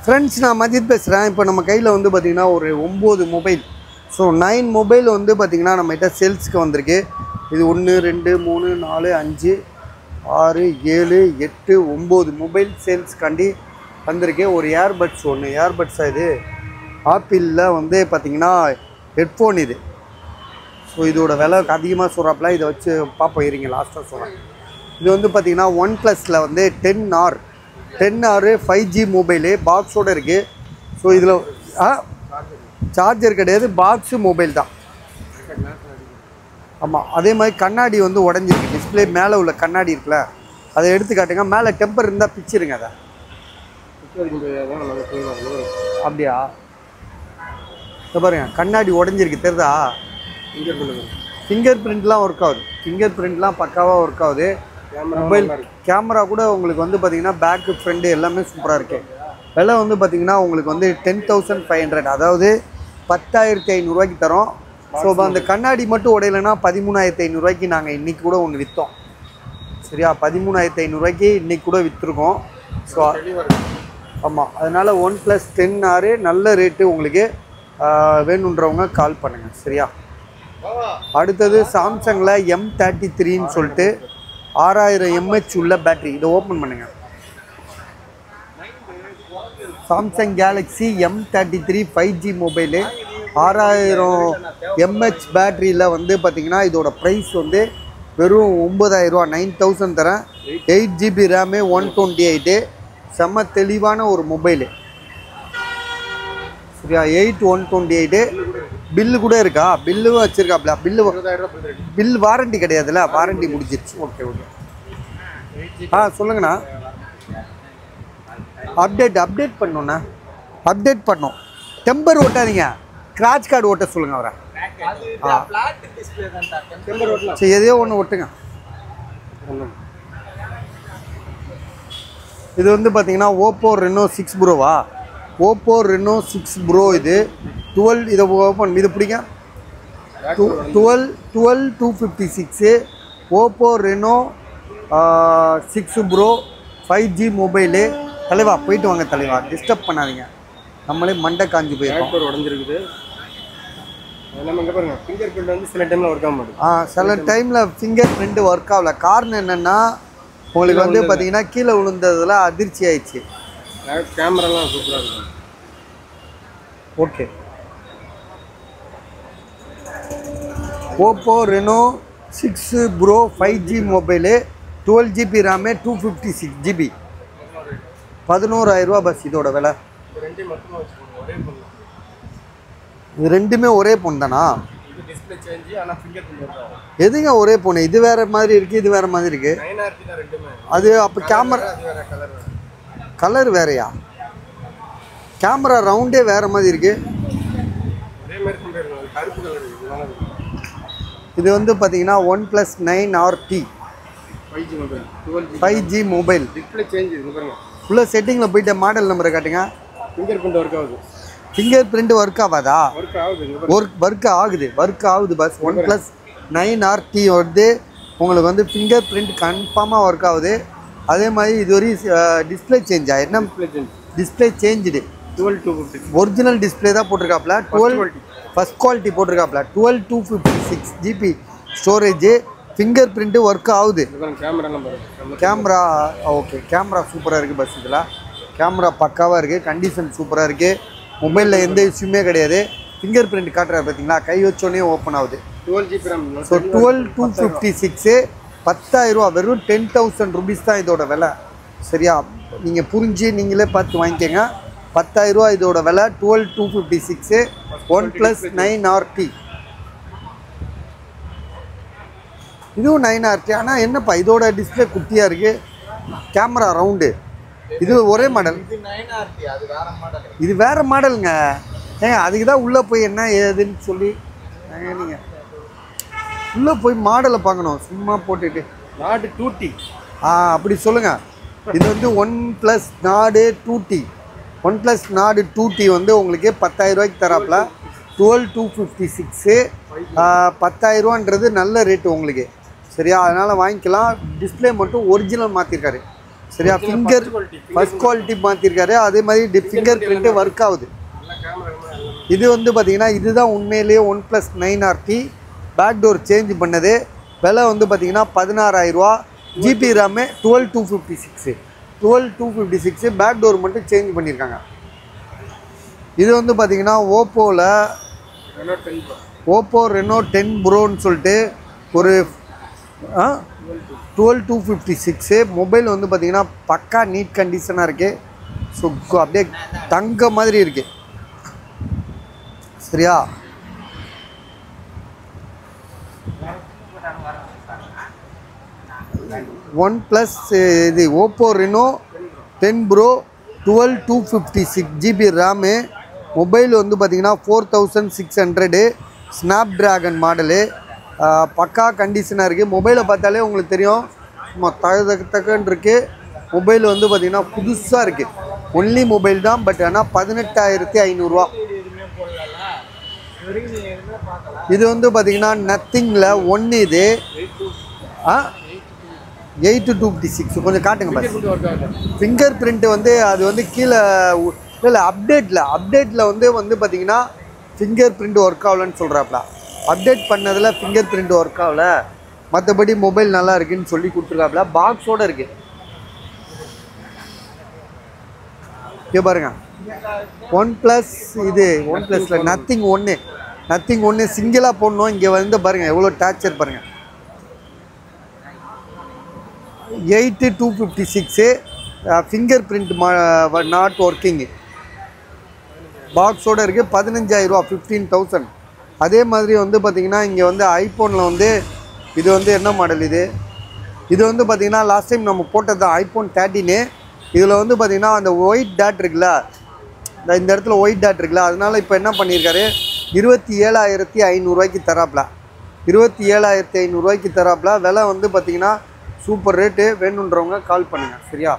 Friends, நான் மஜித் பேசுகிறேன். இப்போ நம்ம கையில் வந்து பார்த்திங்கன்னா ஒரு 9 மொபைல். ஸோ 9 மொபைல் வந்து பார்த்திங்கன்னா நம்மகிட்ட சேல்ஸுக்கு வந்திருக்கு. இது 1 2 3 4 5 6 7 8 9 மொபைல் சேல்ஸ்க்காண்டி வந்திருக்கு. ஒரு ஏர்பட்ஸ் ஏர்பட்ஸாக இது ஆப்பிளில் வந்து பார்த்திங்கன்னா ஹெட்ஃபோன் இது. ஸோ இதோட விலை அதிகமாக சொல்கிறாப்புல. இதை வச்சு பார்ப்போம், இருங்க லாஸ்ட்டாக சொல்கிறேன். இது வந்து பார்த்திங்கன்னா OnePlusல வந்து 10R 5G மொபைலு பாக்ஸோடு இருக்குது. ஸோ இதில் சார்ஜர் கிடையாது, பாக்ஸு மொபைல் தான். ஆமாம், அதே மாதிரி கண்ணாடி வந்து உடஞ்சிருக்கு. டிஸ்பிளே மேலே உள்ள கண்ணாடி இருக்குல்ல, அதை எடுத்து காட்டுங்க. மேலே டெம்பர் இருந்தால் பிச்சிருங்க. அதை அப்படியா? இதை பாருங்க, கண்ணாடி உடஞ்சிருக்கு, தெரியுதா? ஃபிங்கர் பிரிண்ட்லாம் ஒர்க் ஆகுது. ஃபிங்கர் பிரிண்ட்லாம் பக்காவாக ஒர்க் ஆகுது. மொபைல் கேமரா கூட உங்களுக்கு வந்து பார்த்திங்கன்னா பேக்கு ஃப்ரண்ட்டு எல்லாமே சூப்பராக இருக்குது. விலை வந்து பார்த்திங்கன்னா உங்களுக்கு வந்து 10,500, அதாவது 10,500 தரோம். ஸோ அந்த கண்ணாடி மட்டும் உடையலைன்னா 13,500 நாங்கள் இன்றைக்கி கூட ஒன்று விற்றோம். சரியா? 13,500 இன்றைக்கி கூட விற்றுருக்கோம். ஸோ ஆமாம், அதனால் OnePlus 10R நல்ல ரேட்டு. உங்களுக்கு வேணுன்றவங்க கால் பண்ணுங்கள். சரியா? அடுத்தது சாம்சங்கில் M33ன்னு சொல்லிட்டு 6000 mAh உள்ள பேட்ரி. இதை ஓப்பன் பண்ணுங்கள். Samsung Galaxy M33 5G mobile 6000 mAh பேட்ரியில் வந்து பார்த்திங்கன்னா இதோட ப்ரைஸ் வந்து வெறும் 9,000 9,000 தரேன். 8GB RAM 128. செம்ம தெளிவான ஒரு மொபைலு. சரியா? 128. பில்லு கூட இருக்கா? பில்லும் வச்சுருக்காப்ல. பில் வாரண்டி கிடையாதுல்ல, வாரண்டி முடிஞ்சிருச்சு. ஓகே. சொல்லுங்கண்ணா. அப்டேட் பண்ணோண்ணா. அப்டேட் பண்ணோம். டெம்பர் ஓட்டாதீங்க, ஸ்க்ராட்ச் கார்டு ஓட்ட சொல்லுங்கள் அவரை. சரி, எதையோ ஒன்று ஓட்டுங்க. இது வந்து பார்த்தீங்கன்னா Oppo Reno 6 Proவா? Oppo Reno 6 Pro இது 12. இதை ஓப்பன், இது பிடிங்க. 12,256 Oppo Reno 6 Pro 5G mobile. தலைவா போயிட்டு வாங்க தலைவா, டிஸ்டர்ப் பண்ணாதீங்க. நம்மளே மண்டை காஞ்சி போயிருக்கோம். உடஞ்சிருக்குது. பாருங்க, ஃபிங்கர் பிரிண்ட் வந்து சில டைமில் ஒர்க் ஆக மாட்டேங்குது. சில டைமில் ஃபிங்கர் பிரிண்ட் ஒர்க் ஆகல. காரணம் என்னென்னா உங்களுக்கு வந்து பார்த்தீங்கன்னா கீழே விழுந்ததில் அதிர்ச்சி ஆயிடுச்சு. கேமராலாம் சூப்பராக இருக்கும். Okay. Oppo Reno 6 Pro 5G mobile 12GB RAM 256GB 11,000 bus. இதோட விலை இது ரெண்டுமே ஒரே பொண்ணு தானா? எதுங்க ஒரே பொண்ணு? இது வேறு மாதிரி இருக்குது, இது வேறு மாதிரி இருக்குது. அது அப்போ கேமரா கலர் வேறையா? கேமரா ரவுண்டே வேறு மாதிரி இருக்குது. இது வந்து பார்த்தீங்கன்னா OnePlus 9RT 5G மொபைல். ஃபுல்லாக செட்டிங்கில் போய்ட்டு மாடல் நம்பரை காட்டுங்க. ஃபிங்கர் பிரிண்ட் ஒர்க் ஆகுது. ஃபிங்கர் பிரிண்ட் ஒர்க் ஆகாதா? ஒர்க் ஆகுது பஸ். OnePlus 9RT வந்து உங்களுக்கு வந்து ஃபிங்கர் பிரிண்ட் கன்ஃபார்மாக ஒர்க் ஆகுது. அதே மாதிரி இது ஒரு டிஸ்பிளே சேஞ்சா? என்ன டிஸ்பிளே சேஞ்சுடு? 12,256 ஒரிஜினல் டிஸ்பிளே தான் போட்டிருக்காப்புல. 12 ஃபஸ்ட் குவாலிட்டி போட்டிருக்காப்புல. 12,256GB storage. Finger print work ஆகுது. கேமரா ஓகே, கேமரா சூப்பராக இருக்குது பஸ். இதில் கேமரா பக்காவாக இருக்குது, கண்டிஷன் சூப்பராக இருக்குது. மொபைலில் எந்த இஷ்யூமே கிடையாது. ஃபிங்கர் பிரிண்ட் காட்டுறாரு பார்த்தீங்களா, கை வச்சோடனே ஓப்பன் ஆகுது. 12GB RAM. ஸோ 12,256 10,000 வெறும் 10,000 rupees தான் இதோட விலை. சரியா? நீங்கள் புரிஞ்சு நீங்களே பார்த்து வாங்கிக்கோங்க. 10,000 இதோட விலை. 12,256 OnePlus 9RT. இதுவும் 9RT. ஆனால் என்னப்பா இதோட டிஸ்பிளே குட்டியாக இருக்குது, கேமரா ரவுண்டு. இது ஒரே மாடல். இது வேறு மாடலுங்க. ஏங்க அதுக்கு தான் உள்ளே போய் என்ன ஏதுன்னு சொல்லி நீங்கள் உள்ளே போய் மாடலை பார்க்கணும், சும்மா போட்டுட்டு. நாடு 2T. அப்படி சொல்லுங்கள். இது வந்து OnePlus Nord 2T. OnePlus Nord 2T வந்து உங்களுக்கு 10,000 தராப்புல. 12,256 10,000 நல்ல ரேட்டு உங்களுக்கு. சரியா? அதனால் வாங்கிக்கலாம். டிஸ்பிளே மட்டும் ஒரிஜினல் மாற்றிருக்காரு. சரியா? ஃபிங்கர் ஃபர்ஸ்ட் குவாலிட்டி மாற்றிருக்காரு. அதே மாதிரி ஃபிங்கர் பிரிண்ட்டு ஒர்க் ஆகுது. இது வந்து பார்த்தீங்கன்னா இதுதான் உண்மையிலேயே OnePlus 9RT back door change பண்ணது. விலை வந்து பார்த்தீங்கன்னா 16,000 ரூபா. ஜிபி ரேமு 12256 பேக் டோர் மட்டும் சேஞ்ச் பண்ணியிருக்காங்க. இது வந்து பார்த்தீங்கன்னா ஓப்போ ரெனோ 10 ப்ரோன்னு சொல்லிட்டு ஒரு 12256 மொபைல் வந்து பார்த்தீங்கன்னா பக்கா நீட் கண்டிஷனாக இருக்குது. ஸோ அப்படியே தங்க மாதிரி இருக்குது. சரியா? OnePlus இது Oppo Reno 10 bro 12256 GB RAM. Mobile வந்து பார்த்திங்கன்னா 4600 ஸ்னாப் ட்ராகன் மாடலு. பக்கா கண்டிஷனாக இருக்குது. மொபைலை பார்த்தாலே உங்களுக்கு தெரியும் சும்மா தக்கன்னு இருக்குது. மொபைல் வந்து பார்த்திங்கன்னா புதுசாக இருக்குது. ஒன்லி மொபைல் தான். பட் ஆனால் 18,500 ரூபா. இது வந்து பார்த்திங்கன்னா நத்திங்கில் ஒன்று. இது 8256 கொஞ்சம் காட்டுங்க பாஸ். ஃபிங்கர் பிரிண்ட் வந்து அது வந்து கீழே இல்லை அப்டேட்டில் வந்து பார்த்தீங்கன்னா ஃபிங்கர் பிரிண்ட் ஒர்க் ஆகலன்னு சொல்கிறாப்ல. அப்டேட் பண்ணதில் ஃபிங்கர் பிரிண்ட் ஒர்க் ஆகலை, மற்றபடி மொபைல் நல்லா இருக்குன்னு சொல்லி கொடுத்துருக்காப்ல. பாக்ஸோடு இருக்குது. இங்கே பாருங்கள் OnePlus இது OnePlusல நத்திங் ஒன்று சிங்கிளாக போடணும். இங்கே வந்து பாருங்கள் எவ்வளோ டார்ச்சர் பாருங்கள். 8256 ஃபிங்கர் பிரிண்ட் நாட் ஒர்க்கிங்கு பாக்ஸோடு இருக்குது. 15,000 ரூபா 15,000. அதே மாதிரி வந்து பார்த்திங்கன்னா இங்கே வந்து ஐஃபோனில் வந்து இது வந்து என்ன மாடல் இது வந்து பார்த்திங்கன்னா லாஸ்ட் டைம் நம்ம போட்டது தான் iPhone 13. இதில் வந்து பார்த்திங்கன்னா அந்த ஒயிட் டாட் இருக்குல்ல, இந்த இடத்துல ஒயிட் டாட் இருக்குல்ல, அதனால் இப்போ என்ன பண்ணியிருக்காரு 27,500 ரூபாய்க்கு தராப்ல. 27,500 ரூபாய்க்கு தராப்ல. விலை வந்து பார்த்திங்கன்னா சூப்பர் ரேட்டு. வேணுன்றவங்க கால் பண்ணுங்கள். சரியா?